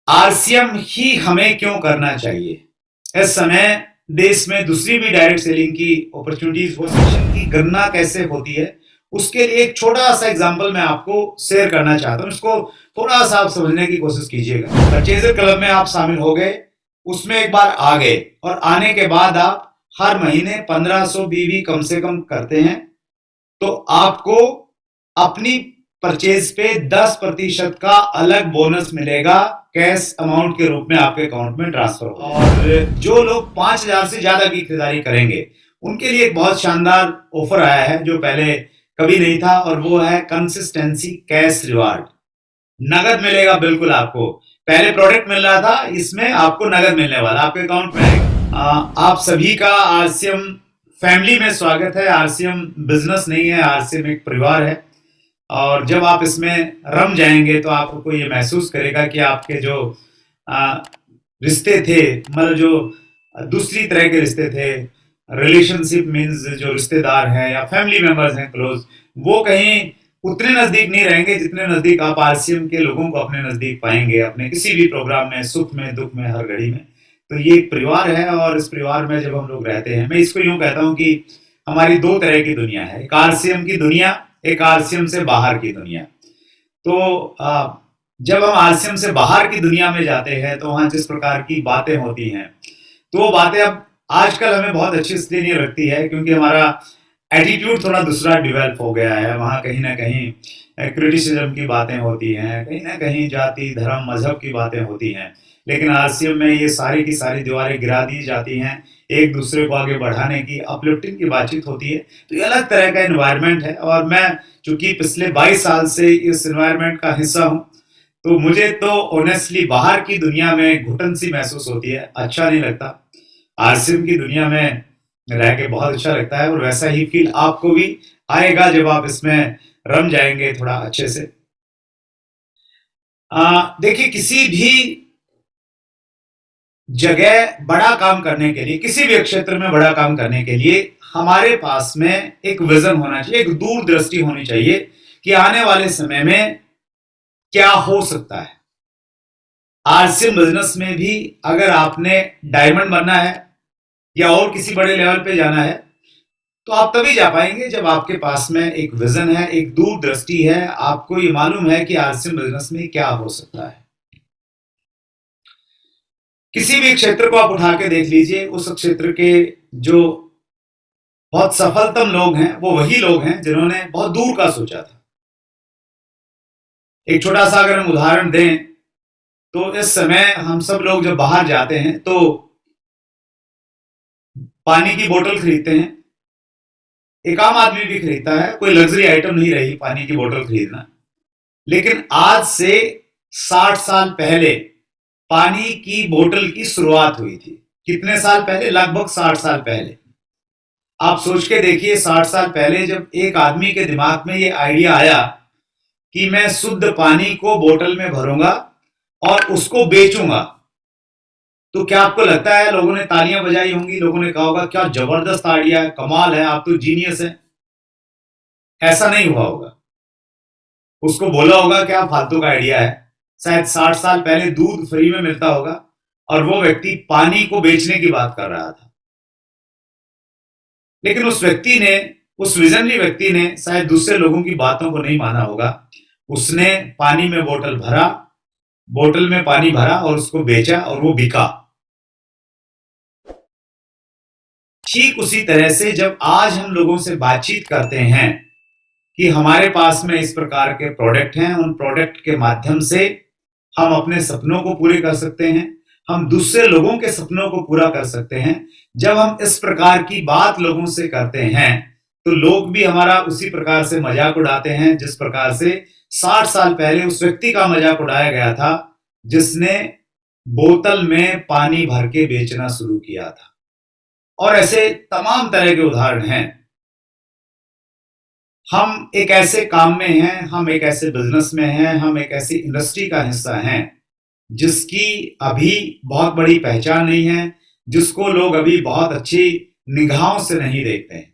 RCM ही हमें क्यों करना चाहिए? इस समय देश में दूसरी भी डायरेक्ट सेलिंग की अपॉर्चुनिटीज हो की गणना कैसे होती है, उसके लिए एक छोटा सा एग्जांपल मैं आपको शेयर करना चाहता हूँ। इसको थोड़ा सा आप समझने की कोशिश कीजिएगा। परचेजर क्लब में आप शामिल हो गए, उसमें एक बार आ गए और आने के बाद आप हर महीने 1500 बीवी कम से कम करते हैं, तो आपको अपनी परचेज पे 10% का अलग बोनस मिलेगा, कैश अमाउंट के रूप में आपके अकाउंट में ट्रांसफर हो। और जो लोग 5000 से ज्यादा की खरीदारी करेंगे उनके लिए एक बहुत शानदार ऑफर आया है जो पहले कभी नहीं था, और वो है कंसिस्टेंसी कैश रिवार्ड। नगद मिलेगा बिल्कुल आपको। पहले प्रोडक्ट मिल रहा था, इसमें आपको नगद मिलने वाला, आपके अकाउंट में आएगा। आप सभी का आरसीएम फैमिली में स्वागत है। आरसीएम बिजनेस नहीं है, आरसीएम एक परिवार है। और जब आप इसमें रम जाएंगे तो आपको ये महसूस करेगा कि आपके जो आ, रिश्ते थे, मतलब जो दूसरी तरह के रिश्ते थे, रिलेशनशिप मीन्स जो रिश्तेदार हैं या फैमिली मेंबर्स हैं क्लोज, वो कहीं उतने नजदीक नहीं रहेंगे जितने नजदीक आप आरसीएम के लोगों को अपने नजदीक पाएंगे, अपने किसी भी प्रोग्राम में, सुख में दुख में, हर घड़ी में। तो ये एक परिवार है, और इस परिवार में जब हम लोग रहते हैं, मैं इसको यूं कहता हूं कि हमारी दो तरह की दुनिया है, एक आरसीएम की दुनिया, एक आरसीएम से बाहर की दुनिया। तो जब हम आरसीएम से बाहर की दुनिया में जाते हैं तो वहां जिस प्रकार की बातें होती हैं, तो वो बातें अब आजकल हमें बहुत अच्छी इसलिए नहीं लगती है क्योंकि हमारा एटीट्यूड थोड़ा दूसरा डेवलप हो गया है। वहाँ कहीं ना कहीं क्रिटिसिज्म की बातें होती हैं, कहीं ना कहीं जाति धर्म मजहब की बातें होती हैं। लेकिन आरसीएम में ये सारी की सारी दीवारें गिरा दी जाती हैं, एक दूसरे को आगे बढ़ाने की, अपलिफ्टिंग की बातचीत होती है। तो ये अलग तरह का एनवायरनमेंट है, और मैं चूंकि पिछले 22 साल से इस एनवायरनमेंट का हिस्सा हूँ, तो मुझे तो ऑनेस्टली बाहर की दुनिया में घुटन सी महसूस होती है, अच्छा नहीं लगता। आरसीएम की दुनिया में रह के बहुत अच्छा लगता है, और वैसा ही फील आपको भी आएगा जब आप इसमें रम जाएंगे थोड़ा अच्छे से। देखिए, किसी भी जगह बड़ा काम करने के लिए, किसी भी क्षेत्र में बड़ा काम करने के लिए हमारे पास में एक विजन होना चाहिए, एक दूरदृष्टि होनी चाहिए कि आने वाले समय में क्या हो सकता है। आरसीएम बिजनेस में भी अगर आपने डायमंड बनना है या और किसी बड़े लेवल पे जाना है, तो आप तभी जा पाएंगे जब आपके पास में एक विजन है, एक दूरदृष्टि है, आपको ये मालूम है कि आरसीएम बिजनेस में क्या हो सकता है। किसी भी क्षेत्र को आप उठा के देख लीजिए, उस क्षेत्र के जो बहुत सफलतम लोग हैं वो वही लोग हैं जिन्होंने बहुत दूर का सोचा था। एक छोटा सा अगर हम उदाहरण दें, तो इस समय हम सब लोग जब बाहर जाते हैं तो पानी की बोतल खरीदते हैं। एक आम आदमी भी खरीदता है, कोई लग्जरी आइटम नहीं रही पानी की बोतल खरीदना। लेकिन आज से 60 साल पहले पानी की बोतल की शुरुआत हुई थी। कितने साल पहले? लगभग 60 साल पहले। आप सोच के देखिए, 60 साल पहले जब एक आदमी के दिमाग में ये आइडिया आया कि मैं शुद्ध पानी को बोतल में भरूंगा और उसको बेचूंगा, तो क्या आपको लगता है लोगों ने तालियां बजाई होंगी, लोगों ने कहा होगा क्या जबरदस्त आइडिया है, कमाल है, आप तो जीनियस है? ऐसा नहीं हुआ होगा। उसको बोला होगा क्या फालतू का आइडिया है। शायद 60 साल पहले दूध फ्री में मिलता होगा और वो व्यक्ति पानी को बेचने की बात कर रहा था। लेकिन उस व्यक्ति ने, उस विजनरी व्यक्ति ने शायद दूसरे लोगों की बातों को नहीं माना होगा। उसने पानी में बोतल भरा, बोतल में पानी भरा और उसको बेचा और वो बिका। ठीक उसी तरह से जब आज हम लोगों से बातचीत करते हैं कि हमारे पास में इस प्रकार के प्रोडक्ट हैं, उन प्रोडक्ट के माध्यम से हम अपने सपनों को पूरे कर सकते हैं, हम दूसरे लोगों के सपनों को पूरा कर सकते हैं। जब हम इस प्रकार की बात लोगों से करते हैं तो लोग भी हमारा उसी प्रकार से मजाक उड़ाते हैं जिस प्रकार से 60 साल पहले उस व्यक्ति का मजाक उड़ाया गया था जिसने बोतल में पानी भर के बेचना शुरू किया था। और ऐसे तमाम तरह के उदाहरण हैं। हम एक ऐसे काम में हैं, हम एक ऐसे बिजनेस में हैं, हम एक ऐसी इंडस्ट्री का हिस्सा हैं जिसकी अभी बहुत बड़ी पहचान नहीं है, जिसको लोग अभी बहुत अच्छी निगाहों से नहीं देखते हैं।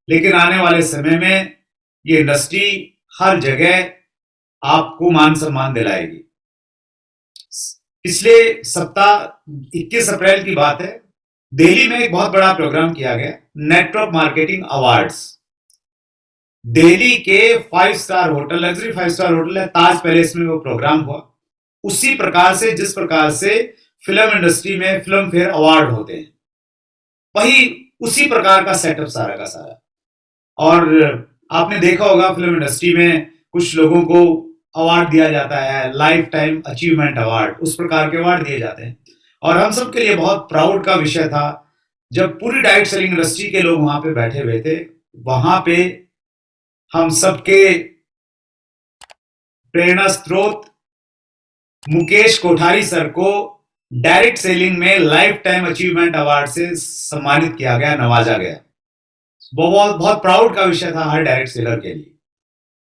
लेकिन आने वाले समय में ये इंडस्ट्री हर जगह आपको मान सम्मान दिलाएगी। पिछले सप्ताह 21 अप्रैल की बात है, दिल्ली में एक बहुत बड़ा प्रोग्राम किया गया, नेटवर्क मार्केटिंग अवार्ड्स। दिल्ली के 5 star hotel, luxury 5 star hotel है ताज पैलेस में वो प्रोग्राम हुआ। उसी प्रकार से जिस प्रकार से फिल्म इंडस्ट्री में फिल्म फेयर अवार्ड होते हैं, वही उसी प्रकार का सेटअप सारा का सारा। और आपने देखा होगा फिल्म इंडस्ट्री में कुछ लोगों को अवार्ड दिया जाता है, लाइफ टाइम अचीवमेंट अवार्ड, उस प्रकार के अवार्ड दिए जाते हैं। और हम सब के लिए बहुत प्राउड का विषय था जब पूरी डायरेक्ट सेलिंग इंडस्ट्री के लोग वहां पे बैठे हुए थे। वहां पे हम सबके प्रेरणा स्रोत मुकेश कोठारी सर को डायरेक्ट सेलिंग में लाइफ टाइम अचीवमेंट अवार्ड से सम्मानित किया गया, नवाजा गया। वो बहुत बहुत प्राउड का विषय था हर डायरेक्ट सेलर के लिए।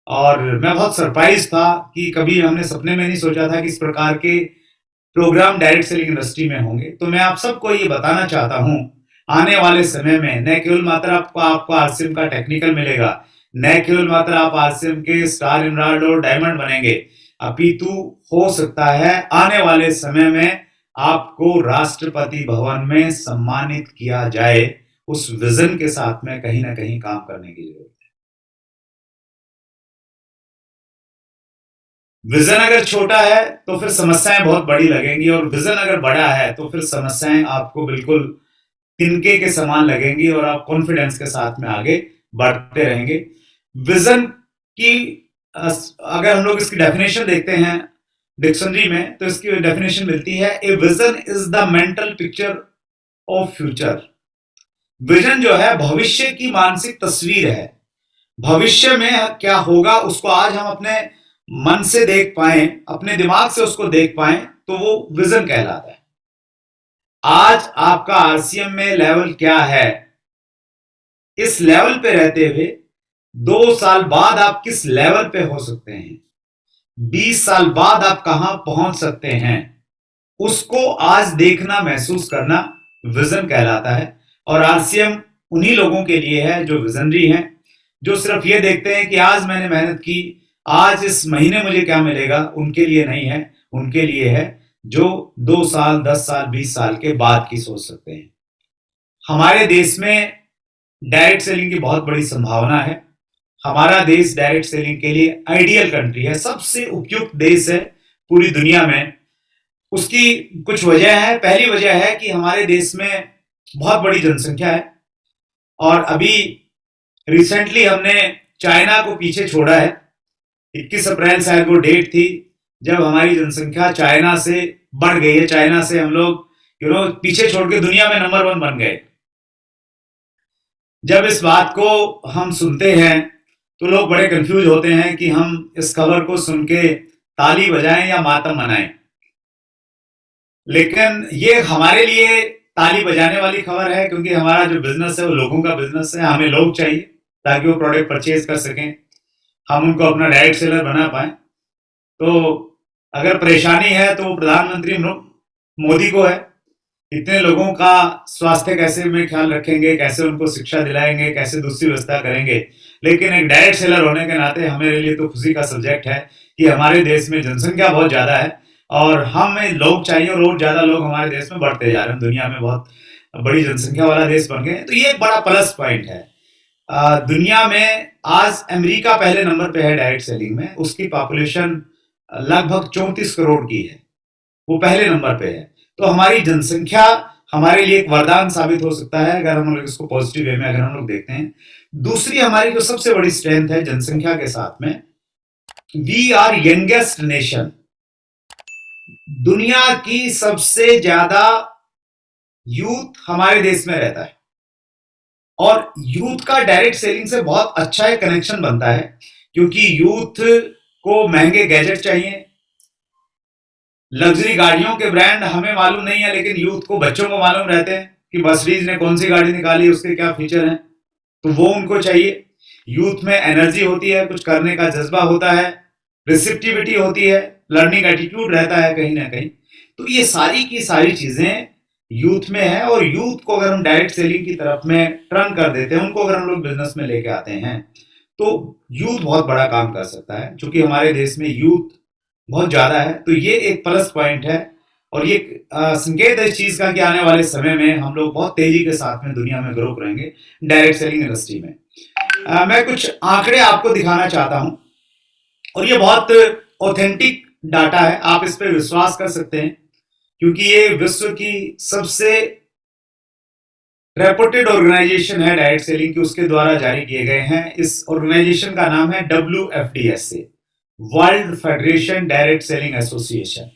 और मैं बहुत सरप्राइज था कि कभी हमने सपने में नहीं सोचा था कि इस प्रकार के प्रोग्राम डायरेक्ट सेलिंग इंडस्ट्री में होंगे। तो मैं आप सबको ये बताना चाहता हूं, आने वाले समय में न केवल मात्र आपको आरसीएम का टेक्निकल मिलेगा, न केवल मात्र आप आरसीएम के स्टार, एमराल्ड और डायमंड बनेंगे, अपितु हो सकता है आने वाले समय में आपको राष्ट्रपति भवन में सम्मानित किया जाए। उस विजन के साथ में कहीं ना कहीं काम करने की जरूरत है। विजन अगर छोटा है तो फिर समस्याएं बहुत बड़ी लगेंगी, और विजन अगर बड़ा है तो फिर समस्याएं आपको बिल्कुल तिनके के समान लगेंगी और आप कॉन्फिडेंस के साथ में आगे बढ़ते रहेंगे। विजन की अगर हम लोग इसकी डेफिनेशन देखते हैं डिक्शनरी में, तो इसकी डेफिनेशन मिलती है, a vision is the mental picture of future. Vision जो है भविष्य की मानसिक तस्वीर है। भविष्य में क्या होगा उसको आज हम अपने मन से देख पाए, अपने दिमाग से उसको देख पाए, तो वो विजन कहलाता है। आज आपका आरसीएम में लेवल क्या है, इस लेवल पे रहते हुए 2 साल बाद आप किस लेवल पे हो सकते हैं, 20 साल बाद आप कहां पहुंच सकते हैं, उसको आज देखना, महसूस करना विजन कहलाता है। और आरसीएम उन्हीं लोगों के लिए है जो विजनरी हैं, जो सिर्फ ये देखते हैं कि आज मैंने मेहनत की, आज इस महीने मुझे क्या मिलेगा। उनके लिए नहीं है, उनके लिए है जो 2 साल, 10 साल, 20 साल के बाद की सोच सकते हैं। हमारे देश में डायरेक्ट सेलिंग की बहुत बड़ी संभावना है। हमारा देश डायरेक्ट सेलिंग के लिए आइडियल कंट्री है, सबसे उपयुक्त देश है पूरी दुनिया में। उसकी कुछ वजह है। पहली वजह है कि हमारे देश में बहुत बड़ी जनसंख्या है, और अभी रिसेंटली हमने चाइना को पीछे छोड़ा है। 21 अप्रैल शायद वो डेट थी जब हमारी जनसंख्या चाइना से बढ़ गई है। चाइना से हम लोग पीछे छोड़ के दुनिया में नंबर 1 बन गए। जब इस बात को हम सुनते हैं तो लोग बड़े कंफ्यूज होते हैं कि हम इस खबर को सुन के ताली बजाएं या मातम मनाएं। लेकिन ये हमारे लिए ताली बजाने वाली खबर है, क्योंकि हमारा जो बिजनेस है वो लोगों का बिजनेस है। हमें लोग चाहिए ताकि वो प्रोडक्ट परचेज कर सकें, हम उनको अपना डायरेक्ट सेलर बना पाए। तो अगर परेशानी है तो प्रधानमंत्री मोदी को है। इतने लोगों का स्वास्थ्य कैसे में ख्याल रखेंगे, कैसे उनको शिक्षा दिलाएंगे, कैसे दूसरी व्यवस्था करेंगे। लेकिन एक डायरेक्ट सेलर होने के नाते हमारे लिए तो खुशी का सब्जेक्ट है कि हमारे देश में जनसंख्या बहुत ज्यादा है और हमें लोग चाहिए, और और ज्यादा लोग हमारे देश में बढ़ते जा रहे हैं। दुनिया में बहुत बड़ी जनसंख्या वाला देश बन गए, तो ये एक बड़ा प्लस पॉइंट है। दुनिया में आज अमेरिका पहले नंबर पे है डायरेक्ट सेलिंग में। उसकी पॉपुलेशन लगभग 34 करोड़ की है, वो पहले नंबर पे है। तो हमारी जनसंख्या हमारे लिए एक वरदान साबित हो सकता है अगर हम लोग इसको पॉजिटिव वे में अगर हम लोग देखते हैं। दूसरी हमारी जो सबसे बड़ी स्ट्रेंथ है जनसंख्या के साथ में, वी आर यंगेस्ट नेशन। दुनिया की सबसे ज्यादा यूथ हमारे देश में रहता है, और यूथ का डायरेक्ट सेलिंग से बहुत अच्छा एक कनेक्शन बनता है, क्योंकि यूथ को महंगे गैजेट चाहिए, लग्जरी गाड़ियों के ब्रांड हमें मालूम नहीं है, लेकिन यूथ को, बच्चों को मालूम रहते हैं कि मर्सिडीज ने कौन सी गाड़ी निकाली, उसके क्या फीचर हैं, तो वो उनको चाहिए। यूथ में एनर्जी होती है, कुछ करने का जज्बा होता है, रिसेप्टिविटी होती है, लर्निंग एटीट्यूड रहता है कहीं ना कहीं। तो ये सारी की सारी चीजें यूथ में है, और यूथ को अगर हम डायरेक्ट सेलिंग की तरफ में टर्न कर देते हैं, उनको अगर हम लोग बिजनेस में लेके आते हैं, तो यूथ बहुत बड़ा काम कर सकता है। क्योंकि हमारे देश में यूथ बहुत ज्यादा है, तो ये एक प्लस पॉइंट है और ये संकेत है इस चीज का कि आने वाले समय में हम लोग बहुत तेजी के साथ में दुनिया में ग्रो करेंगे डायरेक्ट सेलिंग इंडस्ट्री में। मैं कुछ आंकड़े आपको दिखाना चाहता हूं और ये बहुत ऑथेंटिक डाटा है, आप इस पर विश्वास कर सकते हैं क्योंकि ये विश्व की सबसे रेपुटेड ऑर्गेनाइजेशन है डायरेक्ट सेलिंग की, उसके द्वारा जारी किए गए हैं। इस ऑर्गेनाइजेशन का नाम है WFDSA, world federation direct selling association.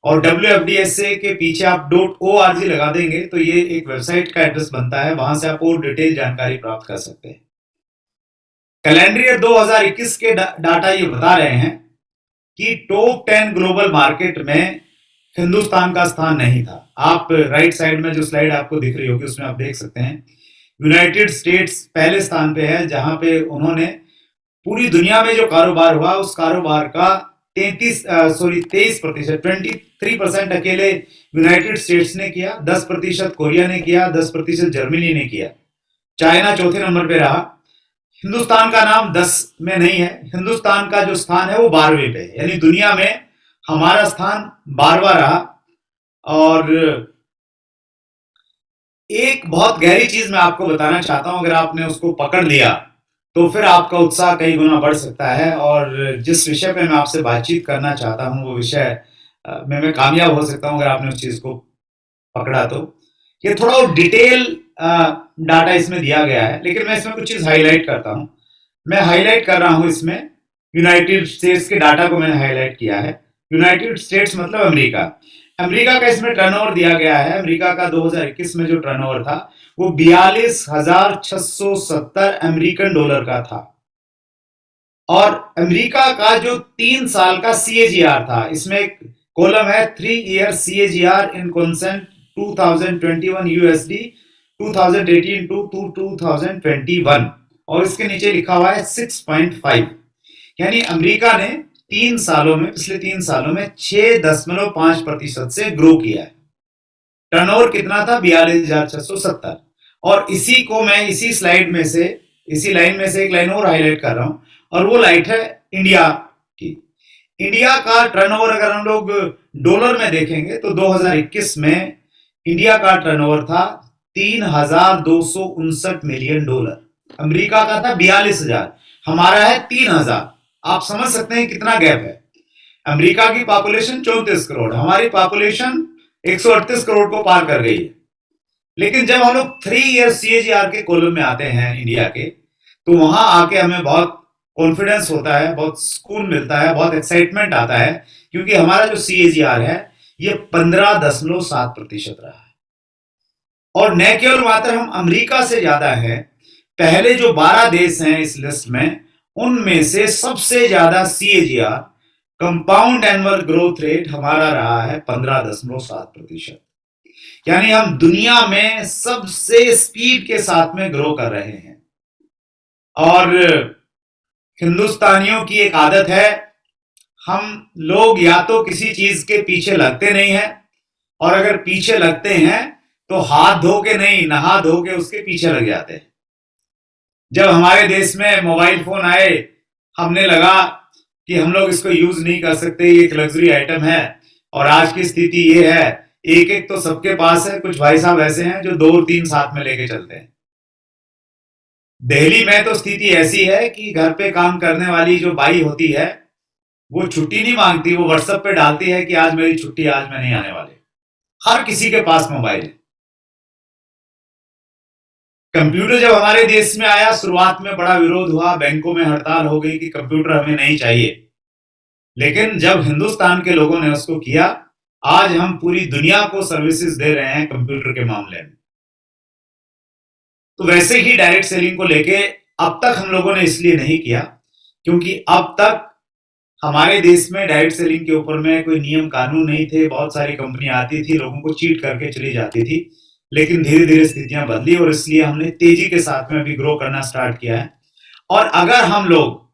और WFDSA के पीछे आप .org लगा देंगे तो ये एक वेबसाइट का एड्रेस बनता है, वहां से आप और डिटेल जानकारी प्राप्त कर सकते हैं। कैलेंडर ईयर 2021 के डाटा ये बता रहे हैं कि टॉप 10 ग्लोबल मार्केट में हिंदुस्तान का स्थान नहीं था। आप राइट साइड में जो स्लाइड आपको दिख रही होगी उसमें आप देख सकते हैं यूनाइटेड स्टेट्स पहले स्थान पे है, जहां पे उन्होंने पूरी दुनिया में जो कारोबार हुआ उस कारोबार का 23% 23% अकेले यूनाइटेड स्टेट्स ने किया, 10% कोरिया ने किया, 10% जर्मनी ने किया, चाइना चौथे नंबर पे रहा। हिंदुस्तान का नाम 10 में नहीं है, हिंदुस्तान का जो स्थान है वो 12वें पे है, यानी दुनिया में हमारा स्थान 12वां रहा। और एक बहुत गहरी चीज मैं आपको बताना चाहता हूं, अगर आपने उसको पकड़ लिया तो फिर आपका उत्साह कई गुना बढ़ सकता है। और जिस विषय पे मैं आपसे बातचीत करना चाहता हूं वो विषय में मैं कामयाब हो सकता हूं अगर आपने उस चीज को पकड़ा तो। ये थोड़ा और डिटेल डाटा इसमें दिया गया है, लेकिन मैं इसमें कुछ चीज हाईलाइट करता हूं। मैं हाईलाइट कर रहा हूं इसमें यूनाइटेड स्टेट्स के डाटा को मैंने हाईलाइट किया है। यूनाइटेड स्टेट्स मतलब अमेरिका। अमेरिका का इसमें टर्नओवर दिया गया है। अमेरिका का 2021 में जो टर्नओवर था वो 42,670 अमेरिकन डॉलर का था। और अमेरिका का जो 3 साल का CAGR था, इसमें एक कॉलम है 3 year CAGR in constant 2021 USD 2018 to 2021, और इसके नीचे लिखा हुआ है 6.5, यानी अमेरिका ने पिछले 3 सालों में 6.5% से ग्रो किया है। टर्नओवर कितना था? 42,670। और इसी को मैं इसी लाइन में से एक लाइन और हाईलाइट कर रहा हूं, और वो लाइट है इंडिया की। इंडिया का टर्नओवर अगर हम लोग डॉलर में देखेंगे तो 2021 में इंडिया का टर्नओवर था 3,259 मिलियन डॉलर। अमेरिका का था 42,000, हमारा है 3,000। आप समझ सकते हैं कितना गैप है। अमेरिका की पॉपुलेशन 34 करोड़, हमारी पॉपुलेशन 138 करोड़ को पार कर गई है। लेकिन जब हम लोग 3 ईयर CAGR के कॉलम में आते हैं इंडिया के, तो वहां आके हमें बहुत कॉन्फिडेंस होता है, बहुत सुकून मिलता है, बहुत एक्साइटमेंट आता है, क्योंकि हमारा जो CAGR है ये 15.7% रहा है। और न केवल मात्र हम अमेरिका से ज्यादा है, पहले जो 12 देश हैं इस लिस्ट में, उनमें से सबसे ज्यादा CAGR compound annual growth rate हमारा रहा है 15.7%, यानी हम दुनिया में सबसे स्पीड के साथ में ग्रो कर रहे हैं। और हिंदुस्तानियों की एक आदत है, हम लोग या तो किसी चीज के पीछे लगते नहीं हैं, और अगर पीछे लगते हैं तो हाथ धो के नहीं, नहा धो के उसके पीछे लग जाते हैं। जब हमारे देश में मोबाइल फोन आए, हमने लगा कि हम लोग इसको यूज नहीं कर सकते, ये एक लग्जरी आइटम है। और आज की स्थिति ये है, एक एक तो सबके पास है। कुछ भाई साहब ऐसे हैं जो 2 और 3 साथ में लेके चलते हैं। दिल्ली में तो स्थिति ऐसी है कि घर पे काम करने वाली जो बाई होती है वो छुट्टी नहीं मांगती, वो व्हाट्सएप पे डालती है कि आज मेरी छुट्टी, आज मैं नहीं आने वाले। हर किसी के पास मोबाइल है। कंप्यूटर जब हमारे देश में आया, शुरुआत में बड़ा विरोध हुआ, बैंकों में हड़ताल हो गई कि कंप्यूटर हमें नहीं चाहिए। लेकिन जब हिंदुस्तान के लोगों ने उसको किया, आज हम पूरी दुनिया को सर्विसेज दे रहे हैं कंप्यूटर के मामले में। तो वैसे ही डायरेक्ट सेलिंग को लेके अब तक हम लोगों ने इसलिए नहीं किया क्योंकि अब तक हमारे देश में डायरेक्ट सेलिंग के ऊपर में कोई नियम कानून नहीं थे। बहुत सारी कंपनियां आती थी, लोगों को चीट करके चली जाती थी। लेकिन धीरे धीरे स्थितियां बदली और इसलिए हमने तेजी के साथ में अभी ग्रो करना स्टार्ट किया है। और अगर हम लोग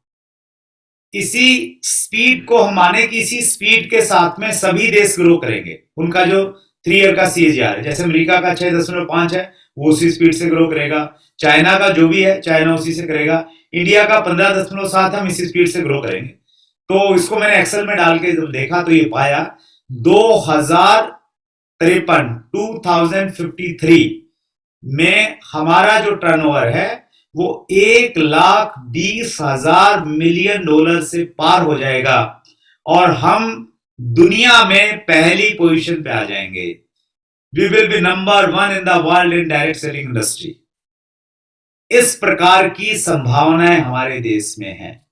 इसी स्पीड को, हम माने कि इसी स्पीड के साथ में सभी देश ग्रो करेंगे, उनका जो 3 ईयर का CAGR है, जैसे अमेरिका का 6.5 है, वो उसी स्पीड से ग्रो करेगा। चाइना का जो भी है, चाइना उसी से करेगा। इंडिया का 15.7, हम इसी स्पीड से ग्रो करेंगे। तो इसको मैंने एक्सेल में डाल के जब देखा तो ये पाया 2053 में हमारा जो टर्नओवर है वो 1,20,000 मिलियन डॉलर से पार हो जाएगा और हम दुनिया में पहली पोजीशन पे आ जाएंगे। We will be number 1 in the world in direct selling industry. इस प्रकार की संभावनाएं हमारे देश में हैं।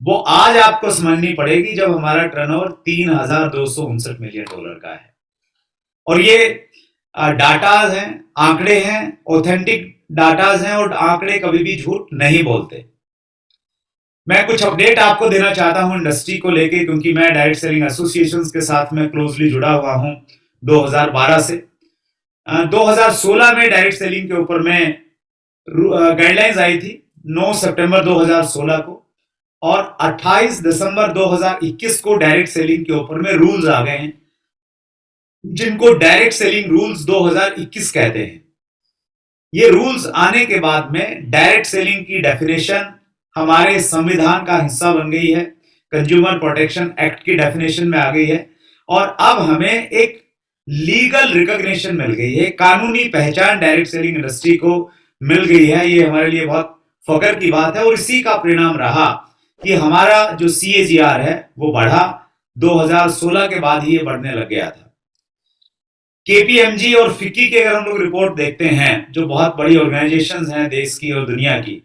वो आज आपको समझनी पड़ेगी जब हमारा टर्नओवर 3,259 मिलियन डॉलर का है। और ये डाटाज हैं, आंकड़े हैं, ऑथेंटिक डाटाज हैं और आंकड़े कभी भी झूठ नहीं बोलते। मैं कुछ अपडेट आपको देना चाहता हूं इंडस्ट्री को लेके, क्योंकि मैं डायरेक्ट सेलिंग एसोसिएशंस के साथ में क्लोजली जुड़ा हुआ हूं 2012 से। 2016 में डायरेक्ट सेलिंग के ऊपर में गाइडलाइंस आई थी 9 सितंबर 2016 को, और 28 दिसंबर 2021 को डायरेक्ट सेलिंग के ऊपर में रूल्स आ गए हैं, जिनको डायरेक्ट सेलिंग रूल्स 2021 कहते हैं। ये रूल्स आने के बाद में डायरेक्ट सेलिंग की डेफिनेशन हमारे संविधान का हिस्सा बन गई है, कंज्यूमर प्रोटेक्शन एक्ट की डेफिनेशन में आ गई है, और अब हमें एक लीगल रिकॉग्निशन मिल गई है, कानूनी पहचान डायरेक्ट सेलिंग इंडस्ट्री को मिल गई है। ये हमारे लिए बहुत फख्र की बात है और इसी का परिणाम रहा कि हमारा जो CAGR है वो बढ़ा। 2016 के बाद ही ये बढ़ने लग गया था। KPMG और FICCI के अगर हम लोग रिपोर्ट देखते हैं, जो बहुत बड़ी ऑर्गेनाइजेशंस हैं देश की और दुनिया की,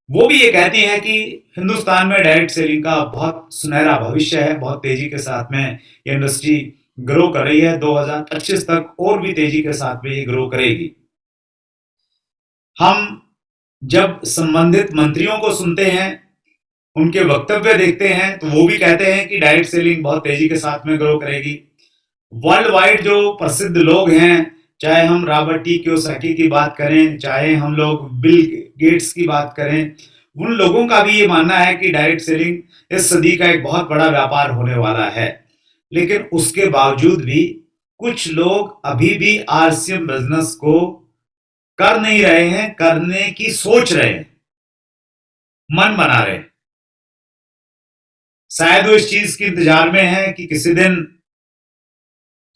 वो भी ये कहती है कि हिंदुस्तान में डायरेक्ट सेलिंग का बहुत सुनहरा भविष्य है। बहुत तेजी के साथ में ये इंडस्ट्री ग्रो कर रही है। 2025 तक और भी तेजी के साथ में ये ग्रो करेगी। हम जब संबंधित मंत्रियों को सुनते हैं, उनके वक्तव्य देखते हैं, तो वो भी कहते हैं कि डायरेक्ट सेलिंग बहुत तेजी के साथ में ग्रो करेगी। वर्ल्ड वाइड जो प्रसिद्ध लोग हैं, चाहे हम रॉबर्ट T. कियोसाकी की बात करें, चाहे हम लोग बिल गेट्स की बात करें, उन लोगों का भी ये मानना है कि डायरेक्ट सेलिंग इस सदी का एक बहुत बड़ा व्यापार होने वाला है। लेकिन उसके बावजूद भी कुछ लोग अभी भी RCM बिजनेस को कर नहीं रहे हैं, करने की सोच रहे हैं, मन बना रहे हैं। शायद वो इस चीज के इंतजार में है कि किसी दिन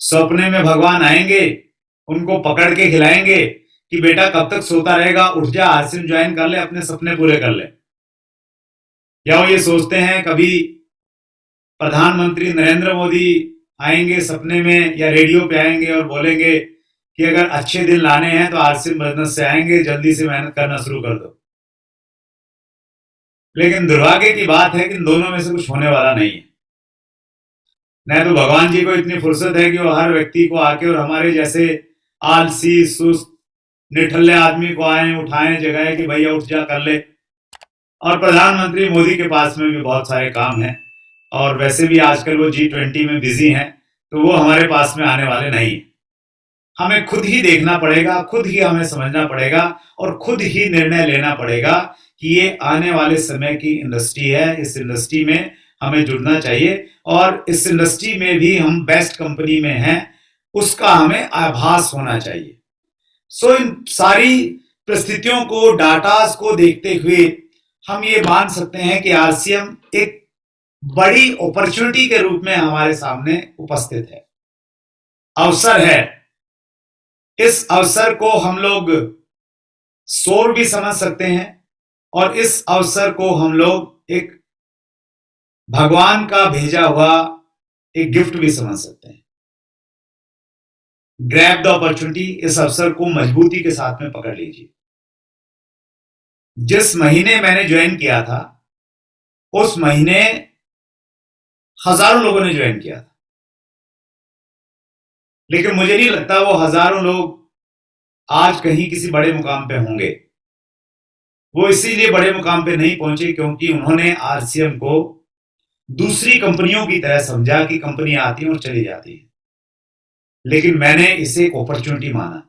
सपने में भगवान आएंगे, उनको पकड़ के खिलाएंगे कि बेटा कब तक सोता रहेगा, उठ जा, RCM ज्वाइन कर ले, अपने सपने पूरे कर ले। या वो ये सोचते हैं कभी प्रधानमंत्री नरेंद्र मोदी आएंगे सपने में या रेडियो पे आएंगे और बोलेंगे कि अगर अच्छे दिन लाने हैं तो RCM बिजनेस से आएंगे, जल्दी से मेहनत करना शुरू कर दो। लेकिन दुर्भाग्य की बात है कि इन दोनों में से कुछ होने वाला नहीं है। नहीं तो भगवान जी को इतनी फुर्सत है कि वो हर व्यक्ति को आके और हमारे जैसे आलसी, सुस्त, निठल्ले आदमी को आए, उठाएं, जगाएं कि भैया उठ जा, कर ले। और प्रधानमंत्री मोदी के पास में भी बहुत सारे काम हैं, और वैसे भी आजकल वो G20 में बिजी हैं, तो वो हमारे पास में आने वाले नहीं। हमें खुद ही देखना पड़ेगा, खुद ही हमें समझना पड़ेगा और खुद ही निर्णय लेना पड़ेगा कि ये आने वाले समय की इंडस्ट्री है। इस इंडस्ट्री में हमें जुड़ना चाहिए और इस इंडस्ट्री में भी हम बेस्ट कंपनी में हैं, उसका हमें आभास होना चाहिए। सो इन सारी परिस्थितियों को, डाटास को देखते हुए हम ये मान सकते हैं कि RCM एक बड़ी अपॉर्चुनिटी के रूप में हमारे सामने उपस्थित है, अवसर है। इस अवसर को हम लोग सोर भी समझ सकते हैं और इस अवसर को हम लोग एक भगवान का भेजा हुआ एक गिफ्ट भी समझ सकते हैं। ग्रैब द अपॉर्चुनिटी, इस अवसर को मजबूती के साथ में पकड़ लीजिए। जिस महीने मैंने ज्वाइन किया था, उस महीने हजारों लोगों ने ज्वाइन किया था, लेकिन मुझे नहीं लगता वो हजारों लोग आज कहीं किसी बड़े मुकाम पे होंगे। वो इसीलिए बड़े मुकाम पे नहीं पहुंचे क्योंकि उन्होंने RCM को दूसरी कंपनियों की तरह समझा कि कंपनी आती है और चली जाती है। लेकिन मैंने इसे एक अपॉर्चुनिटी माना,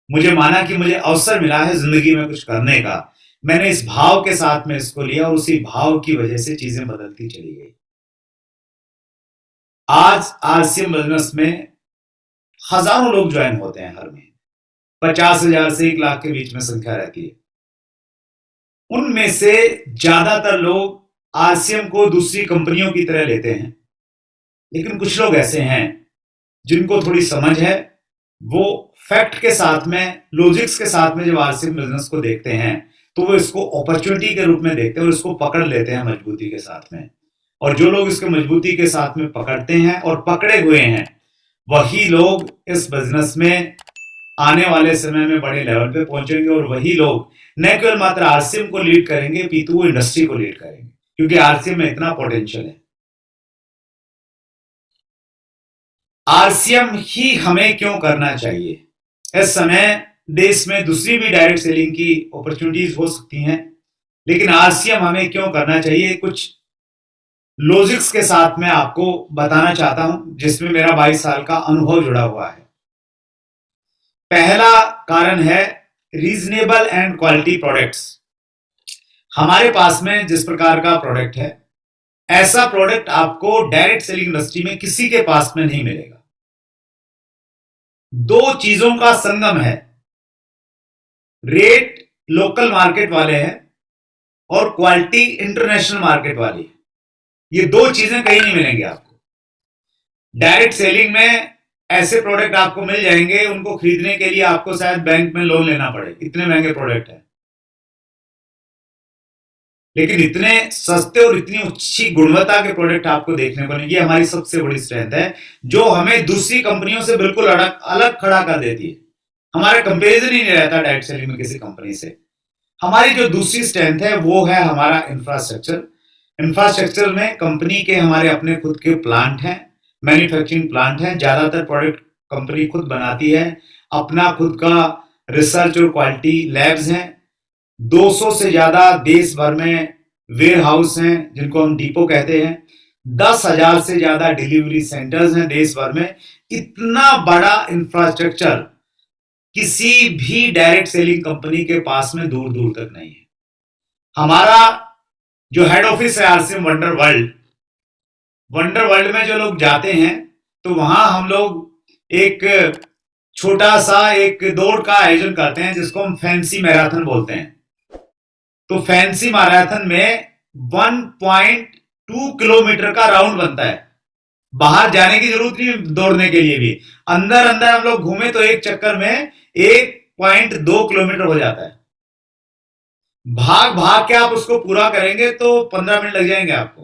मुझे माना कि मुझे अवसर मिला है जिंदगी में कुछ करने का। मैंने इस भाव के साथ में इसको लिया और उसी भाव की वजह से चीजें बदलती चली गई। आज RCM बिजनेस में हजारों लोग ज्वाइन होते हैं हर महीने, 50,000 से 1 लाख के बीच में संख्या रहती है। उनमें से ज्यादातर लोग RCM को दूसरी कंपनियों की तरह लेते हैं, लेकिन कुछ लोग ऐसे हैं जिनको थोड़ी समझ है, वो फैक्ट के साथ में, लॉजिक्स के साथ में जब आरसीएम बिजनेस को देखते हैं तो वो इसको अपॉर्चुनिटी के रूप में देखते हैं और इसको पकड़ लेते हैं मजबूती के साथ में। और जो लोग इसको मजबूती के साथ में पकड़ते हैं और पकड़े हुए हैं, वही लोग इस बिजनेस में आने वाले समय में बड़े लेवल पे पहुंचेंगे और वही लोग न केवल मात्र आरसीएम को लीड करेंगे, पितु वो इंडस्ट्री को लीड करेंगे, क्योंकि आरसीएम में इतना पोटेंशियल है। आरसीएम ही हमें क्यों करना चाहिए? इस समय देश में दूसरी भी डायरेक्ट सेलिंग की अपॉर्चुनिटीज हो सकती हैं, लेकिन आरसीएम हमें क्यों करना चाहिए, कुछ लॉजिक्स के साथ मैं आपको बताना चाहता हूं, जिसमें मेरा 22 साल का अनुभव जुड़ा हुआ है। पहला कारण है रीजनेबल एंड क्वालिटी प्रोडक्ट्स। हमारे पास में जिस प्रकार का प्रोडक्ट है, ऐसा प्रोडक्ट आपको डायरेक्ट सेलिंग इंडस्ट्री में किसी के पास में नहीं मिलेगा। दो चीजों का संगम है, रेट लोकल मार्केट वाले हैं और क्वालिटी इंटरनेशनल मार्केट वाली है। ये दो चीजें कहीं नहीं मिलेंगी आपको। डायरेक्ट सेलिंग में ऐसे प्रोडक्ट आपको मिल जाएंगे, उनको खरीदने के लिए आपको शायद बैंक में लोन लेना पड़े, इतने महंगे प्रोडक्ट है। लेकिन इतने सस्ते और इतनी अच्छी गुणवत्ता के प्रोडक्ट आपको देखने को नहीं। ये हमारी सबसे बड़ी स्ट्रेंथ है, जो हमें दूसरी कंपनियों से बिल्कुल अलग खड़ा कर देती है। हमारा कंपेरिजन ही नहीं रहता डायरेक्ट सेलिंग में किसी कंपनी से। हमारी जो दूसरी स्ट्रेंथ है वो है हमारा इंफ्रास्ट्रक्चर। इंफ्रास्ट्रक्चर में कंपनी के हमारे अपने खुद के प्लांट हैं, मैन्युफैक्चरिंग प्लांट हैं। ज्यादातर प्रोडक्ट कंपनी खुद बनाती है, अपना खुद का रिसर्च और क्वालिटी लैब्स हैं। 200 से ज्यादा देश भर में वेयर हाउस हैं, जिनको हम डिपो कहते हैं। 10,000 से ज्यादा डिलीवरी सेंटर्स हैं देश भर में। इतना बड़ा इंफ्रास्ट्रक्चर किसी भी डायरेक्ट सेलिंग कंपनी के पास में दूर दूर तक नहीं है। हमारा जो हेड ऑफिस है आरसीएम वंडर वर्ल्ड में जो लोग जाते हैं तो वहां हम लोग एक छोटा सा एक दौड़ का आयोजन करते हैं, जिसको हम फैंसी मैराथन बोलते हैं। तो फैंसी मैराथन में 1.2 किलोमीटर का राउंड बनता है। बाहर जाने की जरूरत नहीं दौड़ने के लिए भी, अंदर अंदर हम लोग घूमे तो एक चक्कर में 1.2 किलोमीटर हो जाता है। भाग भाग के आप उसको पूरा करेंगे तो 15 मिनट लग जाएंगे आपको।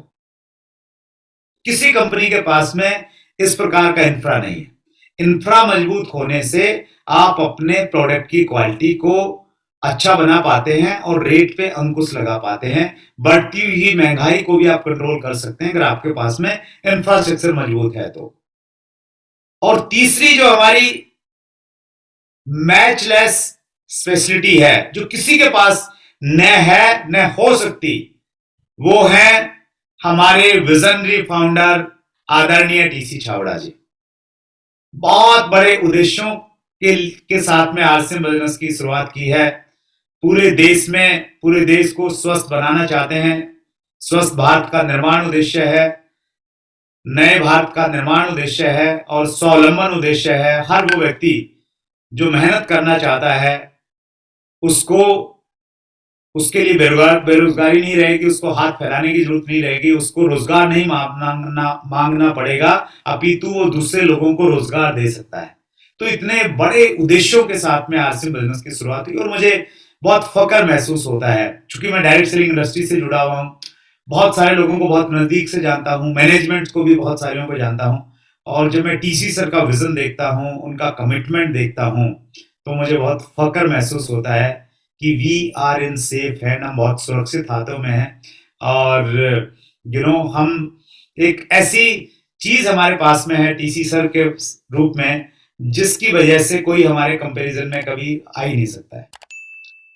किसी कंपनी के पास में इस प्रकार का इंफ्रा नहीं है। इंफ्रा मजबूत होने से आप अपने प्रोडक्ट की क्वालिटी को अच्छा बना पाते हैं और रेट पे अंकुश लगा पाते हैं। बढ़ती हुई महंगाई को भी आप कंट्रोल कर सकते हैं अगर आपके पास में इंफ्रास्ट्रक्चर मजबूत है तो। और तीसरी जो हमारी मैचलेस स्पेशलिटी है, जो किसी के पास न है न हो सकती, वो है हमारे विजनरी फाउंडर आदरणीय टीसी छाबड़ा जी। बहुत बड़े उद्देश्यों के साथ में आरसीएम बिजनेस की शुरुआत की है। पूरे देश को स्वस्थ बनाना चाहते हैं। स्वस्थ भारत का निर्माण उद्देश्य है, नए भारत का निर्माण उद्देश्य है और स्वावलंबन उद्देश्य है। हर वो व्यक्ति जो मेहनत करना चाहता है उसको उसके लिए बेरोजगारी नहीं रहेगी, उसको हाथ फैलाने की जरूरत नहीं रहेगी, उसको रोजगार नहीं मांगना पड़ेगा, अपितु वो दूसरे लोगों को रोजगार दे सकता है। तो इतने बड़े उद्देश्यों के साथ में आरसीएम बिजनेस की शुरुआत हुई और मुझे बहुत फख्र महसूस होता है, क्योंकि मैं डायरेक्ट सेलिंग इंडस्ट्री से जुड़ा हुआ हूँ। बहुत सारे लोगों को बहुत नजदीक से जानता हूँ, मैनेजमेंट को भी बहुत सारे को जानता हूँ। और जब मैं टीसी सर का विजन देखता हूँ, उनका कमिटमेंट देखता हूँ, तो मुझे बहुत फख्र महसूस होता है कि we are in safe hand, हम बहुत सुरक्षित हाथों में हैं। और हम एक ऐसी चीज हमारे पास में है टीसी सर के रूप में, जिसकी वजह से कोई हमारे कंपैरिजन में कभी आ ही नहीं सकता है।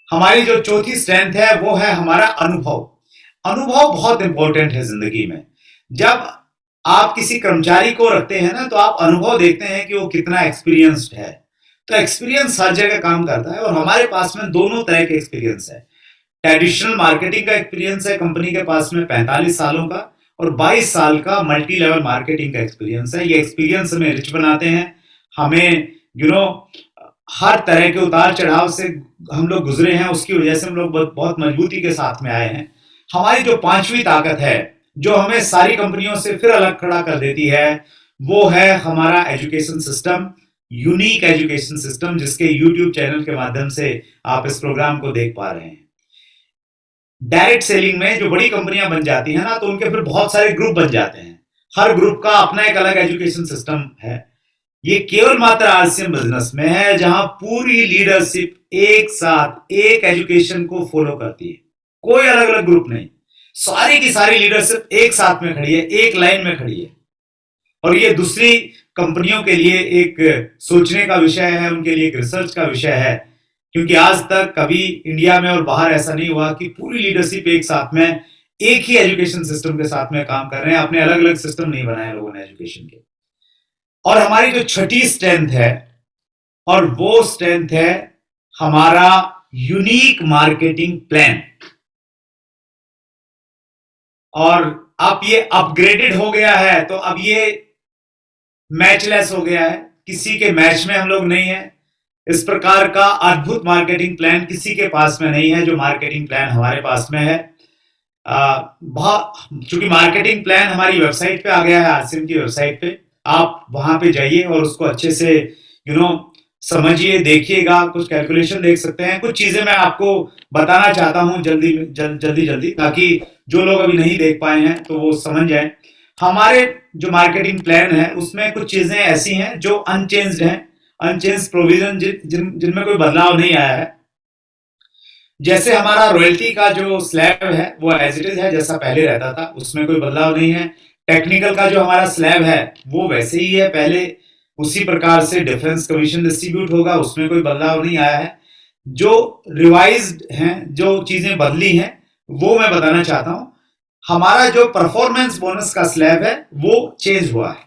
हमारी जो चौथी स्ट्रेंथ है वो है हमारा अनुभव। अनुभव बहुत इंपॉर्टेंट है जिंदगी में। जब आप किसी कर्मचारी को रखते हैं ना, तो आप अनुभव देखते हैं कि वो कितना एक्सपीरियंस्ड है। तो एक्सपीरियंस हर जगह काम करता है और हमारे पास में दोनों तरह के एक्सपीरियंस है। ट्रेडिशनल मार्केटिंग का एक्सपीरियंस है कंपनी के पास में 45 सालों का, और 22 साल का मल्टी लेवल मार्केटिंग का एक्सपीरियंस है। ये एक्सपीरियंस हमें रिच बनाते हैं। हमें हर तरह के उतार चढ़ाव से हम लोग गुजरे हैं, उसकी वजह से हम लोग बहुत मजबूती के साथ में आए हैं। हमारी जो पांचवी ताकत है जो हमें सारी कंपनियों से फिर अलग खड़ा कर देती है, वो है हमारा education system, unique education system, जिसके यूट्यूब चैनल के माध्यम से आप इस प्रोग्राम को देख पा रहे हैं। डायरेक्ट सेलिंग में जो बड़ी कंपनियां बन जाती हैं ना, तो उनके फिर बहुत सारे ग्रुप बन जाते हैं। हर ग्रुप का अपना एक अलग एजुकेशन सिस्टम है। ये केवल मात्र आरसीएम बिजनेस में है, जहां पूरी लीडरशिप एक साथ एक एजुकेशन को फॉलो करती है, कोई अलग अलग ग्रुप नहीं, सारी की सारी लीडरशिप एक साथ में खड़ी है, एक लाइन में खड़ी है। और ये दूसरी कंपनियों के लिए एक सोचने का विषय है, उनके लिए एक रिसर्च का विषय है, क्योंकि आज तक कभी इंडिया में और बाहर ऐसा नहीं हुआ कि पूरी लीडरशिप एक साथ में एक ही एजुकेशन सिस्टम के साथ में काम कर रहे हैं। अपने अलग अलग सिस्टम नहीं बनाए लोगों ने एजुकेशन के। और हमारी जो छठी स्ट्रेंथ है, और वो स्ट्रेंथ है हमारा यूनिक मार्केटिंग प्लान। और अब ये अपग्रेडेड हो गया है, तो अब ये मैचलेस हो गया है, किसी के मैच में हम लोग नहीं है। इस प्रकार का अद्भुत मार्केटिंग प्लान किसी के पास में नहीं है जो मार्केटिंग प्लान हमारे पास में है। चूंकि मार्केटिंग प्लान हमारी वेबसाइट पे आ गया है, आरसीएम की वेबसाइट पे, आप वहां पे जाइए और उसको अच्छे से समझिए, देखिएगा, कुछ कैलकुलेशन देख सकते हैं। कुछ चीजें मैं आपको बताना चाहता हूं जल्दी, ताकि जो लोग अभी नहीं देख पाए हैं तो वो समझ जाए। हमारे जो मार्केटिंग प्लान है उसमें कुछ चीजें ऐसी हैं जो अनचेंज्ड हैं, अनचेंज प्रोविजन, जिनमें कोई बदलाव नहीं आया है। जैसे हमारा रॉयल्टी का जो स्लैब है वो एज इट इज है, जैसा पहले रहता था, उसमें कोई बदलाव नहीं है। टेक्निकल का जो हमारा स्लैब है वो वैसे ही है पहले, उसी प्रकार से डिफरेंस कमीशन डिस्ट्रीब्यूट होगा, उसमें कोई बदलाव नहीं आया है। जो रिवाइज्ड हैं, जो चीजें बदली हैं, वो मैं बताना चाहता हूं। हमारा जो परफॉर्मेंस बोनस का स्लैब है वो चेंज हुआ है।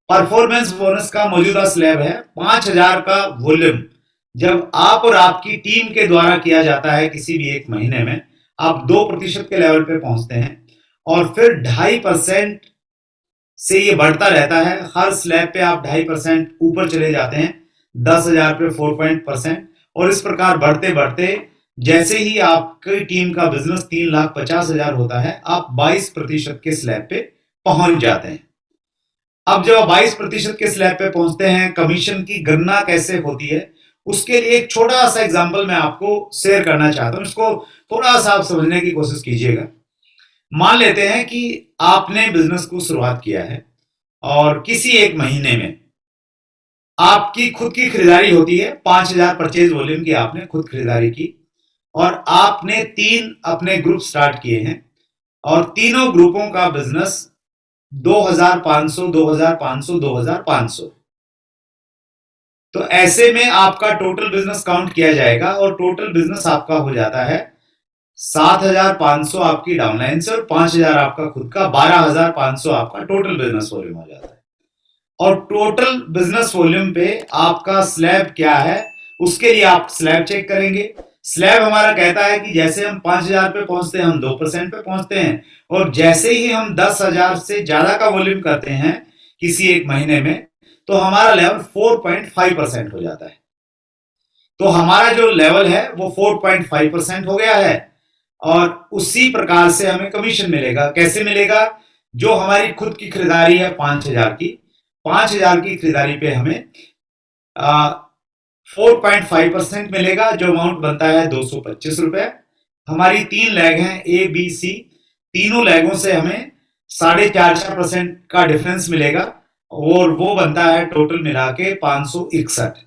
परफॉर्मेंस बोनस का मौजूदा स्लैब है 5,000 का वॉल्यूम। जब आप और आपकी टीम के द्वारा किया जाता है किसी भी एक महीने में, आप 2% के लेवल पे पहुंचते हैं, और फिर 2.5% से ये बढ़ता रहता है। हर स्लैब पे आप 2.5% ऊपर चले जाते हैं, 10,000 पे 4%, और इस प्रकार बढ़ते बढ़ते जैसे ही आपकी टीम का बिजनेस 3,50,000 होता है, आप 22% के स्लैब पे पहुंच जाते हैं। अब जब आप 22% के स्लैब पे पहुंचते हैं, कमीशन की गणना कैसे होती है उसके लिए एक छोटा सा एग्जांपल मैं आपको शेयर करना चाहता हूं। इसको थोड़ा सा आप समझने की कोशिश कीजिएगा। मान लेते हैं कि आपने बिजनेस को शुरुआत किया है, और किसी एक महीने में आपकी खुद की खरीदारी होती है, 5,000 परचेज वॉल्यूम की आपने खुद खरीदारी की, और आपने 3 अपने ग्रुप स्टार्ट किए हैं, और तीनों ग्रुपों का बिजनेस 2,500, 2,500, 2,500। तो ऐसे में आपका टोटल बिजनेस काउंट किया जाएगा, और टोटल बिजनेस आपका हो जाता है 7,500 आपकी डाउनलाइन से, और 5,000 आपका खुद का, 12,500 आपका टोटल बिजनेस वॉल्यूम हो जाता है। और टोटल बिजनेस वॉल्यूम पे आपका स्लैब क्या है उसके लिए आप स्लैब चेक करेंगे। स्लैब हमारा कहता है कि जैसे हम 5,000 पे पहुंचते हैं, हम 2% पे पहुंचते हैं, और जैसे ही हम 10,000 से ज्यादा का वॉल्यूम करते हैं किसी एक महीने में, तो हमारा लेवल 4.5% हो जाता है। तो हमारा जो लेवल है वो 4.5% हो गया है, और उसी प्रकार से हमें कमीशन मिलेगा। कैसे मिलेगा? जो हमारी खुद की खरीदारी है 5,000 की, 5,000 की खरीदारी पे हमें 4.5% मिलेगा, जो अमाउंट बनता है 225 रुपए। हमारी 3 लैग हैं, ए बी सी, तीनों लैगों से हमें 4.5% का डिफरेंस मिलेगा, और वो बनता है टोटल मिला के 561।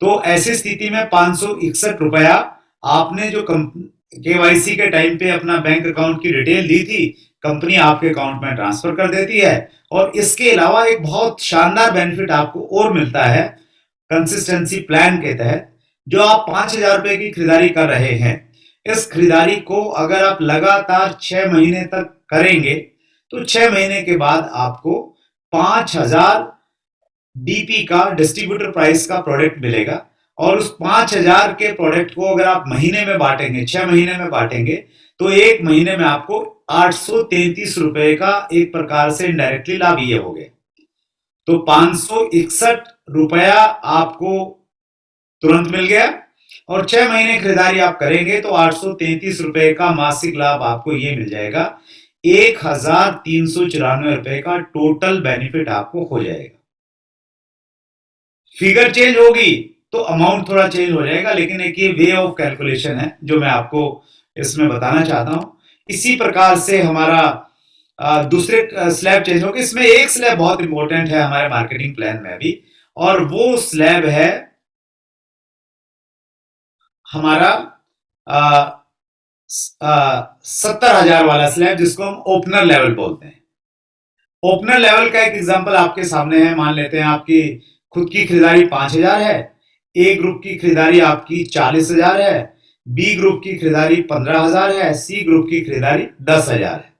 तो ऐसी स्थिति में 561 रुपया आपने जो केवाईसी के टाइम पे अपना बैंक अकाउंट की डिटेल दी थी, कंपनी आपके अकाउंट में ट्रांसफर कर देती है। और इसके अलावा एक बहुत शानदार बेनिफिट आपको और मिलता है कंसिस्टेंसी प्लान के तहत। जो आप 5,000 रुपए की खरीदारी कर रहे हैं, इस खरीदारी को अगर आप लगातार 6 महीने तक करेंगे, तो 6 महीने के बाद आपको 5,000 डीपी का, डिस्ट्रीब्यूटर प्राइस का प्रोडक्ट मिलेगा। और उस 5,000 के प्रोडक्ट को अगर आप महीने में बांटेंगे, 6 महीने में बांटेंगे, तो एक महीने में आपको 833 रुपए का एक प्रकार से इनडायरेक्टली लाभ ये हो गए। तो 561 रुपया आपको तुरंत मिल गया, और 6 महीने खरीदारी आप करेंगे तो 833 रुपए का मासिक लाभ आपको ये मिल जाएगा। ₹1394 का टोटल बेनिफिट आपको हो जाएगा। फिगर चेंज होगी तो अमाउंट थोड़ा चेंज हो जाएगा, लेकिन एक ये वे ऑफ कैलकुलेशन है जो मैं आपको इसमें बताना चाहता हूं। इसी प्रकार से हमारा दूसरे स्लैब चेंज होगा। इसमें एक स्लैब बहुत इंपॉर्टेंट है हमारे मार्केटिंग प्लान में भी, और वो स्लैब है हमारा 70,000 वाला स्लैब, जिसको हम ओपनर लेवल बोलते हैं। ओपनर लेवल का एक एग्जांपल आपके सामने है। मान लेते हैं आपकी खुद की खरीदारी 5,000 है, ए ग्रुप की खरीदारी आपकी 40,000 है, बी ग्रुप की खरीदारी 15,000 है, सी ग्रुप की खरीदारी 10,000 है।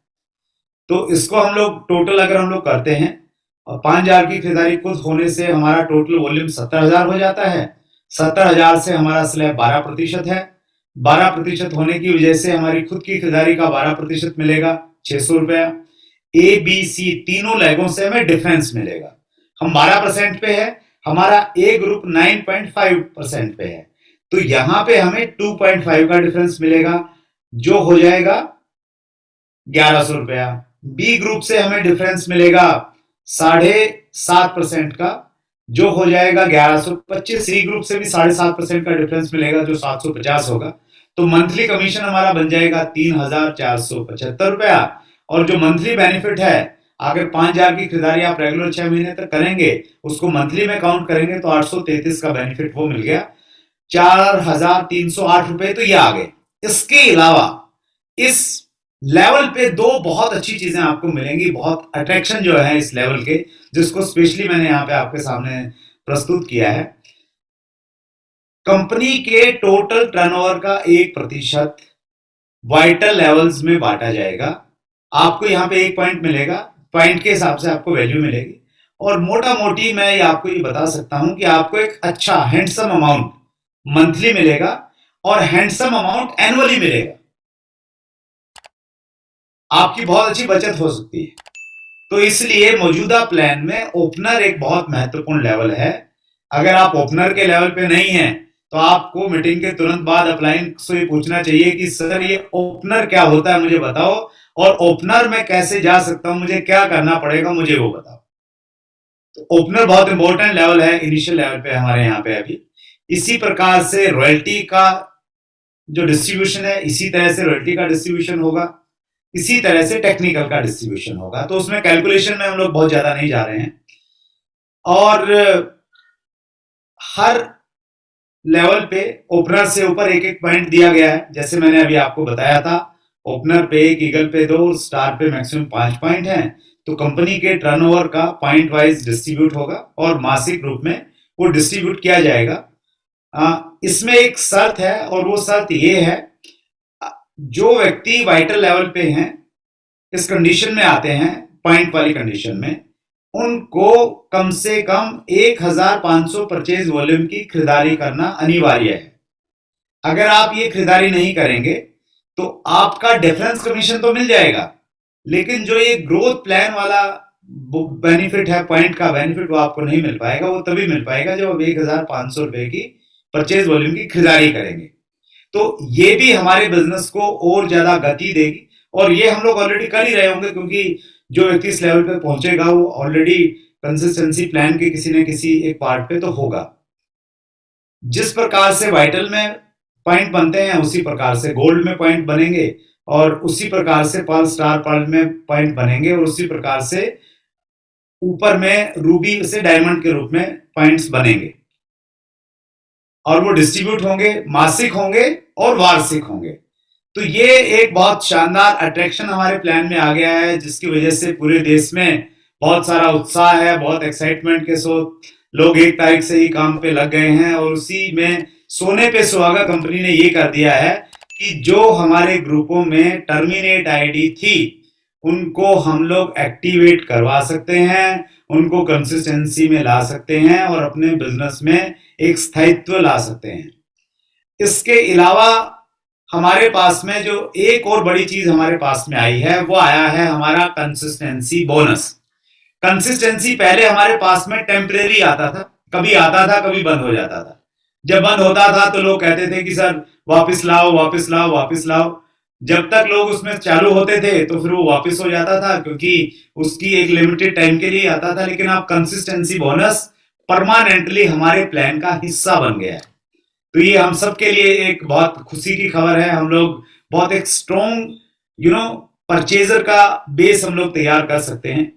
तो इसको हम लोग टोटल अगर हम लोग करते हैं और 5,000 की खरीदारी खुद होने से हमारा टोटल वॉल्यूम 70,000 हो जाता है। 70,000 से हमारा स्लैब 12% है। 12% होने की वजह से हमारी खुद की खरीदारी का 12% मिलेगा, ₹600। ए बी सी तीनों लेगों से हमें डिफरेंस मिलेगा। हम 12% पे है, हमारा ए ग्रुप 9.5% पे है, तो यहां पे हमें 2.5 का डिफरेंस मिलेगा, जो हो जाएगा ₹1,100। बी ग्रुप से हमें डिफरेंस मिलेगा 7.5% का, जो हो जाएगा 1,125। सी ग्रुप से भी 7.5% का डिफरेंस मिलेगा, जो 750 होगा। तो मंथली कमीशन हमारा बन जाएगा ₹3,475। और जो मंथली बेनिफिट है, अगर 5,000 की खरीदारी आप रेगुलर 6 महीने तक करेंगे, उसको मंथली में काउंट करेंगे तो 833 का बेनिफिट वो मिल गया। ₹4,308 तो ये आ गए। इसके अलावा इस लेवल पे दो बहुत अच्छी चीजें आपको मिलेंगी, बहुत अट्रैक्शन जो है इस लेवल के, जिसको स्पेशली मैंने यहाँ पे आपके सामने प्रस्तुत किया है। कंपनी के टोटल टर्नओवर का 1% वाइटल लेवल्स में बांटा जाएगा। आपको यहाँ पे 1 पॉइंट मिलेगा, पॉइंट के हिसाब से आपको वैल्यू मिलेगी। और मोटा मोटी मैं आपको ये बता सकता हूं कि आपको एक अच्छा हैंडसम अमाउंट मंथली मिलेगा और हैंडसम अमाउंट एनुअली मिलेगा। आपकी बहुत अच्छी बचत हो सकती है। तो इसलिए मौजूदा प्लान में ओपनर एक बहुत महत्वपूर्ण लेवल है। अगर आप ओपनर के लेवल पे नहीं हैं, तो आपको मीटिंग के तुरंत बाद अपलाइन से पूछना चाहिए कि सर ये ओपनर क्या होता है, मुझे बताओ, और ओपनर में कैसे जा सकता हूं, मुझे क्या करना पड़ेगा, मुझे वो बताओ। तो ओपनर बहुत इंपॉर्टेंट लेवल है इनिशियल लेवल पे हमारे यहाँ पे अभी। इसी प्रकार से रॉयल्टी का जो डिस्ट्रीब्यूशन है, इसी तरह से रॉयल्टी का डिस्ट्रीब्यूशन होगा, इसी तरह से टेक्निकल का डिस्ट्रीब्यूशन होगा। तो उसमें कैलकुलेशन में हम लोग बहुत ज्यादा नहीं जा रहे हैं। और हर लेवल पे ओपनर से ऊपर एक एक पॉइंट दिया गया है, जैसे मैंने अभी आपको बताया था। ओपनर पे 1, ईगल पे 2, स्टार पे मैक्सिमम 5 पॉइंट हैं। तो कंपनी के टर्नओवर का पॉइंट वाइज डिस्ट्रीब्यूट होगा और मासिक रूप में वो डिस्ट्रीब्यूट किया जाएगा। इसमें एक शर्त है, और वो शर्त ये है, जो व्यक्ति वाइटल लेवल पे हैं, इस कंडीशन में आते हैं, पॉइंट वाली कंडीशन में, उनको कम से कम 1,500 परचेज वॉल्यूम की खरीदारी करना अनिवार्य है। अगर आप ये खरीदारी नहीं करेंगे तो आपका डिफरेंस कमीशन तो मिल जाएगा, लेकिन जो ये ग्रोथ प्लान वाला बेनिफिट है, पॉइंट का बेनिफिट, वो आपको नहीं मिल पाएगा। वो तभी मिल पाएगा जब आप ₹1,500 की परचेज वॉल्यूम की खरीदारी करेंगे। तो ये भी हमारे बिजनेस को और ज्यादा गति देगी, और ये हम लोग ऑलरेडी कर ही रहे होंगे, क्योंकि जो व्यक्ति इस लेवल पे पहुंचेगा वो ऑलरेडी कंसिस्टेंसी प्लान के किसी न किसी एक पार्ट पे तो होगा। जिस प्रकार से वाइटल में पॉइंट बनते हैं, उसी प्रकार से गोल्ड में पॉइंट बनेंगे, और उसी प्रकार से पर्ल, स्टार, पर्ल में पॉइंट बनेंगे, और उसी प्रकार से ऊपर में रूबी से डायमंड के रूप में पॉइंट्स बनेंगे। और वो डिस्ट्रीब्यूट होंगे, मासिक होंगे और वार्षिक होंगे। तो ये एक बहुत शानदार अट्रैक्शन हमारे प्लान में आ गया है, जिसकी वजह से पूरे देश में बहुत सारा उत्साह है, बहुत एक्साइटमेंट के साथ लोग 1 तारीख से ही काम पे लग गए हैं। और उसी में सोने पे सुहागा कंपनी ने ये कर दिया है कि जो हमारे ग्रुपों में टर्मिनेट आईडी थी, उनको हम लोग एक्टिवेट करवा सकते हैं, उनको कंसिस्टेंसी में ला सकते हैं, और अपने बिजनेस में एक स्थायित्व ला सकते हैं। इसके अलावा हमारे पास में जो एक और बड़ी चीज हमारे पास में आई है, वो आया है हमारा कंसिस्टेंसी बोनस। कंसिस्टेंसी पहले हमारे पास में टेम्परेरी आता था, कभी आता था, कभी बंद हो जाता था। जब बंद होता था तो लोग कहते थे कि सर वापस लाओ, वापस लाओ, वापस लाओ। जब तक लोग उसमें चालू होते थे तो फिर वो वापस हो जाता था, क्योंकि उसकी एक लिमिटेड टाइम के लिए आता था। लेकिन अब कंसिस्टेंसी बोनस परमानेंटली हमारे प्लान का हिस्सा बन गया है। तो ये हम सब के लिए एक बहुत खुशी की खबर है। हम लोग बहुत एक स्ट्रॉन्ग परचेजर का बेस हम लोग तैयार कर सकते हैं।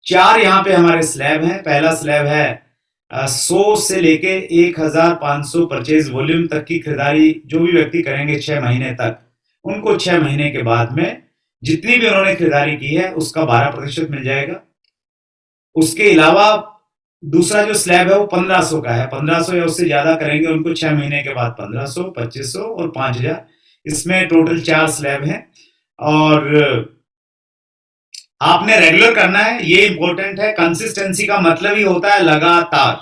4 यहाँ पे हमारे स्लैब हैं। पहला स्लैब है 100 से लेके 1500 परचेज वॉल्यूम तक की खरीदारी जो भी व्यक्ति करेंगे 6 महीने तक, उनको 6 महीने के बाद में जितनी भी उन्होंने खरीदारी की है उसका 12% मिल जाएगा। उसके अलावा दूसरा जो स्लैब है वो 1500 का है। 1500 या उससे ज्यादा करेंगे उनको 6 महीने के बाद 1500, 2500 और 5000। इसमें टोटल 4 स्लैब हैं। और आपने रेगुलर करना है, ये इंपॉर्टेंट है। कंसिस्टेंसी का मतलब ही होता है लगातार।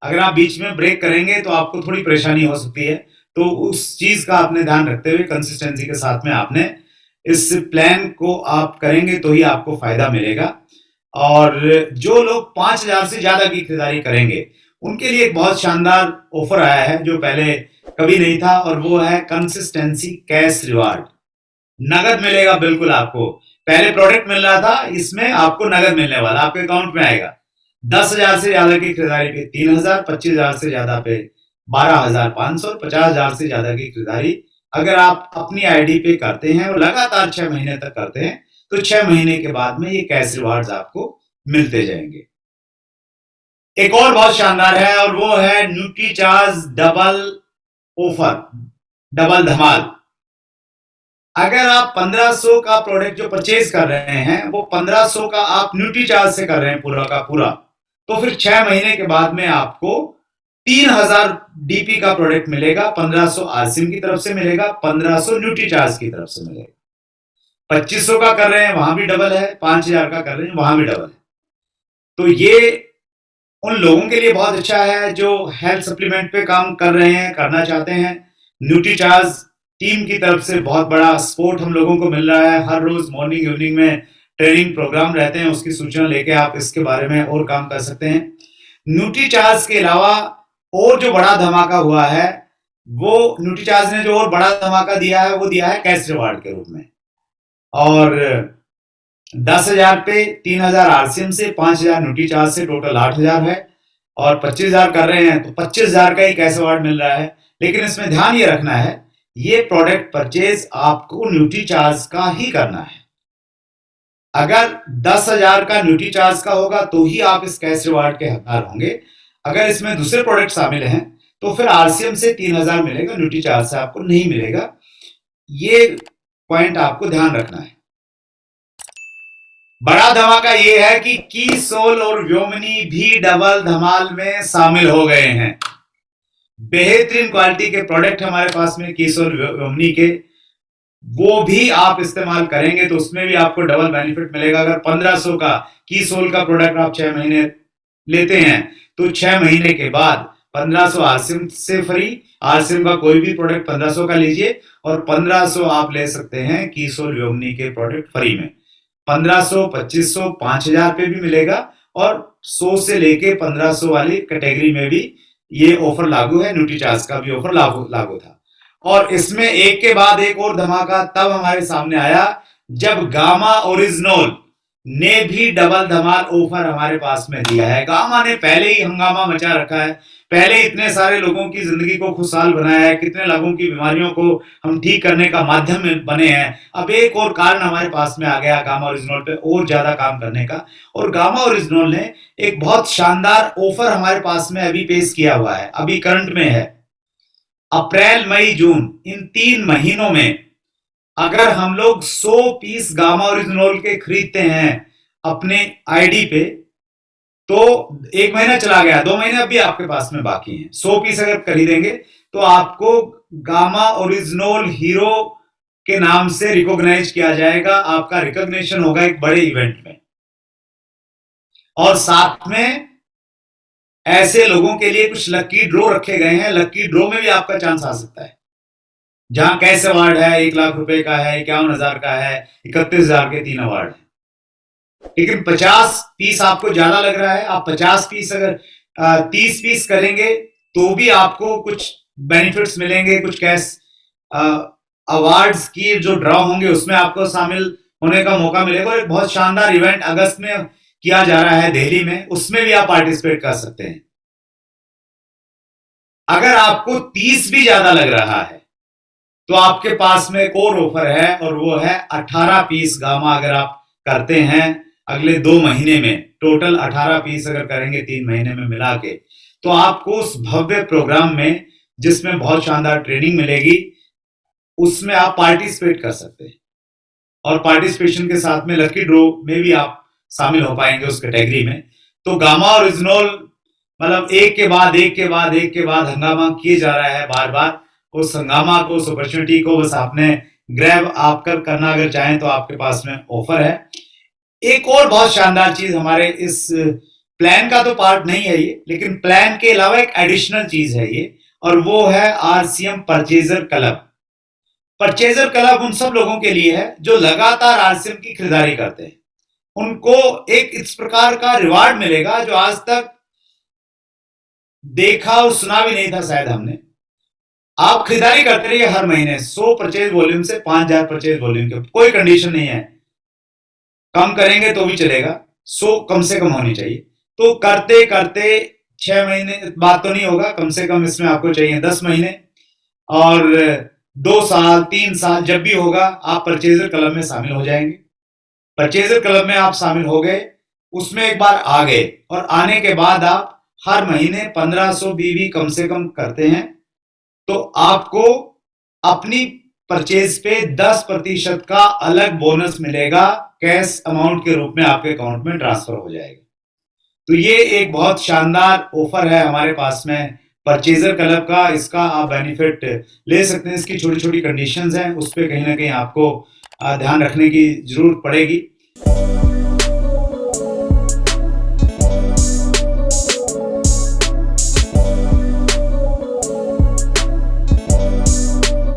अगर आप बीच में ब्रेक करेंगे तो आपको थोड़ी परेशानी हो सकती है। तो उस चीज का आपने ध्यान रखते हुए कंसिस्टेंसी के साथ में आपने इस प्लान को आप करेंगे तो ही आपको फायदा मिलेगा। और जो लोग 5000 से ज्यादा की खरीदारी करेंगे उनके लिए एक बहुत शानदार ऑफर आया है जो पहले कभी नहीं था, और वो है कंसिस्टेंसी कैश रिवार्ड। नगद मिलेगा बिल्कुल आपको। पहले प्रोडक्ट मिल रहा था, इसमें आपको नगद मिलने वाला, आपके अकाउंट में आएगा। 10,000 से ज्यादा की खरीदारी पे 3,000, 25,000 से ज्यादा पे 12,500, 50,000 से ज्यादा की खरीदारी अगर आप अपनी आईडी पे करते हैं और लगातार 6 महीने तक करते हैं तो 6 महीने के बाद में ये कैश रिवार्ड्स आपको मिलते जाएंगे। एक और बहुत शानदार है और वो है न्यूट्रीचार्ज डबल ऑफर, डबल धमाल। अगर आप 1500 का प्रोडक्ट जो परचेज कर रहे हैं वो 1500 का आप न्यूट्रीचार्ज से कर रहे हैं पूरा का पूरा, तो फिर 6 महीने के बाद में आपको 3000 डीपी का प्रोडक्ट मिलेगा। 1500 आरसीएम की तरफ से मिलेगा, 1500 न्यूट्रीचार्ज की तरफ से मिलेगा। 2500 का कर रहे हैं वहां भी डबल है, 5000 का कर रहे हैं वहां भी डबल है। तो ये उन लोगों के लिए बहुत अच्छा है जो हेल्थ सप्लीमेंट पे काम कर रहे हैं, करना चाहते हैं। न्यूट्रीचार्ज टीम की तरफ से बहुत बड़ा सपोर्ट हम लोगों को मिल रहा है। हर रोज मॉर्निंग इवनिंग में ट्रेनिंग प्रोग्राम रहते हैं, उसकी सूचना लेके आप इसके बारे में और काम कर सकते हैं। न्यूट्रीचार्ज के अलावा और जो बड़ा धमाका हुआ है, वो न्यूट्रीचार्ज ने जो और बड़ा धमाका दिया है वो दिया है कैश रिवार्ड के रूप में। और 10,000 पे 3,000 आरसीएम से, 5,000 न्यूट्रीचार्ज से टोटल 8,000 है। और 25,000 कर रहे हैं तो 25,000 का ही कैश रिवार्ड मिल रहा है। लेकिन इसमें ध्यान ये रखना है, ये प्रोडक्ट परचेज आपको न्यूट्रीचार्ज का ही करना है। अगर 10,000 का न्यूट्रीचार्ज का होगा तो ही आप इस कैश रिवार्ड के हकदार होंगे। अगर इसमें दूसरे प्रोडक्ट शामिल हैं तो फिर आरसीएम से 3,000 मिलेगा, न्यूट्रीचार्ज से आपको नहीं मिलेगा। ये पॉइंट आपको ध्यान रखना है। बड़ा धमाका ये है कि कीसोल और व्योमिनी भी डबल धमाल में शामिल हो गए हैं। बेहतरीन क्वालिटी के प्रोडक्ट हमारे पास में कीसोल व्योमिनी के, वो भी आप इस्तेमाल करेंगे तो उसमें भी आपको डबल बेनिफिट मिलेगा। अगर 1500 का कीसोल का प्रोडक्ट आप 6 महीने लेते हैं तो 6 महीने के बाद 1500 आरसीएम से फ्री। आरसीएम का कोई भी प्रोडक्ट 1500 का लीजिए और 1500 आप ले सकते हैं कीसोल व्योमिनी के प्रोडक्ट फ्री में। 1500, 2500, 5000 पे भी मिलेगा और 100 से लेके 1500 वाली कैटेगरी में भी ये ऑफर लागू है। न्यूट्रीचार्ज का भी ऑफर लागू था। और इसमें एक के बाद एक और धमाका तब हमारे सामने आया जब गामा ओरिजिनल ने भी डबल धमाल ऑफर हमारे पास में दिया है। गामा ने पहले ही हंगामा मचा रखा है, पहले इतने सारे लोगों की जिंदगी को खुशहाल बनाया है, कितने लोगों की बीमारियों को हम ठीक करने का माध्यम बने हैं। अब एक और कारण हमारे पास में आ गया गामा ओरिजिनल पे और ज्यादा काम करने का। और गामा ओरिजिनल ने एक बहुत शानदार ऑफर हमारे पास में अभी पेश किया हुआ है, अभी करंट में है। अप्रैल, मई, जून इन 3 महीनों में अगर हम लोग 100 पीस गामा ओरिजिनल के खरीदते हैं अपने आईडी पे, तो 1 महीना चला गया, 2 महीने अभी आपके पास में बाकी हैं। 100 पीस अगर खरीदेंगे तो आपको गामा ओरिजिनल हीरो के नाम से रिकॉग्नाइज किया जाएगा। आपका रिकॉग्निशन होगा एक बड़े इवेंट में। और साथ में ऐसे लोगों के लिए कुछ लकी ड्रॉ रखे गए हैं। लकी ड्रॉ में भी आपका चांस आ सकता है, जहां कैश अवार्ड है 1 लाख रुपए का है, 51,000 का है, 31,000 के 3 अवार्ड है। लेकिन 50 पीस आपको ज्यादा लग रहा है, आप 50 पीस अगर 30 पीस करेंगे तो भी आपको कुछ बेनिफिट्स मिलेंगे, कुछ कैश अवार्ड्स की जो ड्रॉ होंगे उसमें आपको शामिल होने का मौका मिलेगा। और एक बहुत शानदार इवेंट अगस्त में किया जा रहा है दिल्ली में, उसमें भी आप पार्टिसिपेट कर सकते हैं। अगर आपको 30 भी ज्यादा लग रहा है तो आपके पास में एक और ऑफर है, और वो है 18 पीस गामा। अगर आप करते हैं अगले 2 महीने में, टोटल 18 पीस अगर करेंगे 3 महीने में मिला के, तो आपको उस भव्य प्रोग्राम में, जिसमें बहुत शानदार ट्रेनिंग मिलेगी, उसमें आप पार्टिसिपेट कर सकते हैं। और पार्टिसिपेशन के साथ में लकी ड्रॉ में भी आप शामिल हो पाएंगे उस कैटेगरी में। तो गामा और इजनोल मतलब एक के बाद एक के बाद एक के बाद हंगामा किए जा रहा है बार बार। उस हंगामा को, उस अपॉर्चुनिटी को बस आपने ग्रैब आप करना अगर चाहें तो आपके पास में ऑफर है। एक और बहुत शानदार चीज हमारे इस प्लान का तो पार्ट नहीं है ये, लेकिन प्लान के अलावा एक एडिशनल चीज है ये, और वो है RCM purchaser club. Purchaser club उन सब लोगों के लिए है जो लगातार आरसीएम की खरीदारी करते हैं। उनको एक इस प्रकार का रिवार्ड मिलेगा जो आज तक देखा और सुना भी नहीं था शायद हमने। आप खरीदारी करते रहिए हर महीने 100 परचेज वॉल्यूम से 5000 परचेज वॉल्यूम के, कोई कंडीशन नहीं है, कम करेंगे तो भी चलेगा, 100 कम से कम होनी चाहिए। तो करते करते 6 महीने बात तो नहीं होगा, कम से कम इसमें आपको चाहिए 10 महीने, और 2 साल 3 साल जब भी होगा आप परचेजर क्लब में शामिल हो जाएंगे। परचेजर क्लब में आप शामिल हो गए, उसमें एक बार आ गए, और आने के बाद आप हर महीने 1500 बीवी कम से कम करते हैं, तो आपको अपनी परचेज पे 10% का अलग बोनस मिलेगा, कैश अमाउंट के रूप में आपके अकाउंट में ट्रांसफर हो जाएगा। तो ये एक बहुत शानदार ऑफर है हमारे पास में परचेजर क्लब का। इसका आप बेनिफिट ले सकते हैं। इसकी छोटी छोटी कंडीशंस हैं, उस पर कहीं ना कहीं आपको ध्यान रखने की जरूरत पड़ेगी।